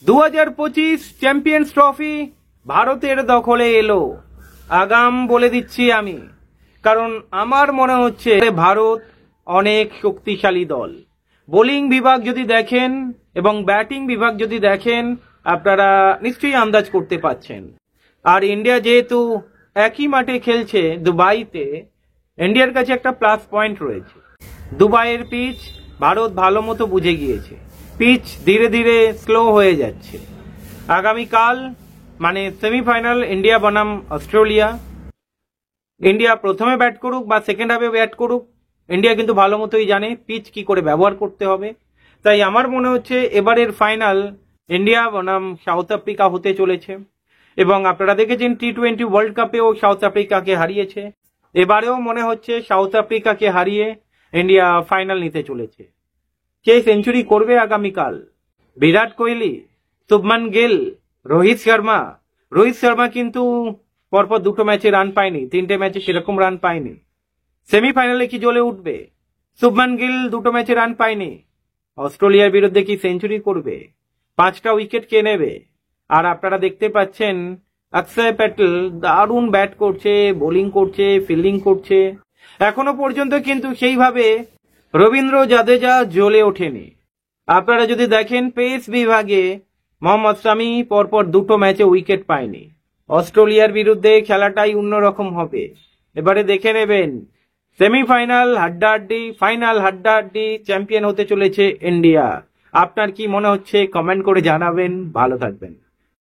2025 champions trophy ভারতের দখলে এলো। আগাম বলে দিচ্ছি আমি, কারণ আমার মনে হচ্ছে ভারত অনেক শক্তিশালী দল। বোলিং বিভাগ যদি দেখেন এবং ব্যাটিং বিভাগ যদি দেখেন, আপনারা নিশ্চয়ই আন্দাজ করতে পারছেন। আর ইন্ডিয়া যেহেতু একই মাঠে খেলছে দুবাইতে, ইন্ডিয়ার কাছে একটা প্লাস পয়েন্ট রয়েছে। দুবাইয়ের পিচ ভারত ভালো মতো বুঝে গিয়েছে। পিচ ধীরে ধীরে স্লো হয়ে যাচ্ছে। আগামীকাল মানে সেমিফাইনাল ইন্ডিয়া বনাম অস্ট্রেলিয়া। ইন্ডিয়া প্রথমে ব্যাট করুক বা সেকেন্ড হাফে ব্যাট করুক, ইন্ডিয়া কিন্তু ভালো মতোই জানে পিচ কি করে ব্যবহার করতে হবে। তাই আমার মনে হচ্ছে এবারের ফাইনাল ইন্ডিয়া বনাম সাউথ আফ্রিকা হতে চলেছে। এবং আপনারা দেখেছেন T20 ওয়ার্ল্ড কাপেও সাউথ আফ্রিকাকে হারিয়েছে। এবারেও মনে হচ্ছে সাউথ আফ্রিকাকে হারিয়ে ইন্ডিয়া ফাইনাল নিতে চলেছে। কে সেঞ্চুরি করবে আগামীকাল? বিরাট কোহলি, শুভমান গিল, রোহিত শর্মা। রোহিত শর্মা কিন্তু পরপর দুটো ম্যাচে রান পায়নি, তিনটে ম্যাচে সেরকম রান পায়নি। সেমিফাইনালে কি জ্বলে উঠবে? শুভমান গিল দুটো ম্যাচে রান পায়নি, অস্ট্রেলিয়ার বিরুদ্ধে কি সেঞ্চুরি করবে? 5টা উইকেট কে নেবে? আর আপনারা দেখতে পাচ্ছেন অক্ষয় প্যাটেল দারুণ ব্যাট করছে, বোলিং করছে, ফিল্ডিং করছে। এখনো পর্যন্ত কিন্তু সেইভাবে রবীন্দ্র জাদেজা জ্বলে ওঠেনি। আপনারা যদি দেখেন পেস বিভাগে মোহাম্মদ শামি পরপর দুটো ম্যাচে উইকেট পায়নি। অস্ট্রেলিয়ার বিরুদ্ধে খেলাটাই অন্যরকম হবে। এবারে দেখে নেবেন সেমিফাইনাল হাড্ডাহাড্ডি, ফাইনাল হাড্ডাহাড্ডি, চ্যাম্পিয়ন হতে চলেছে ইন্ডিয়া। আপনার কি মনে হচ্ছে কমেন্ট করে জানাবেন। ভালো থাকবেন।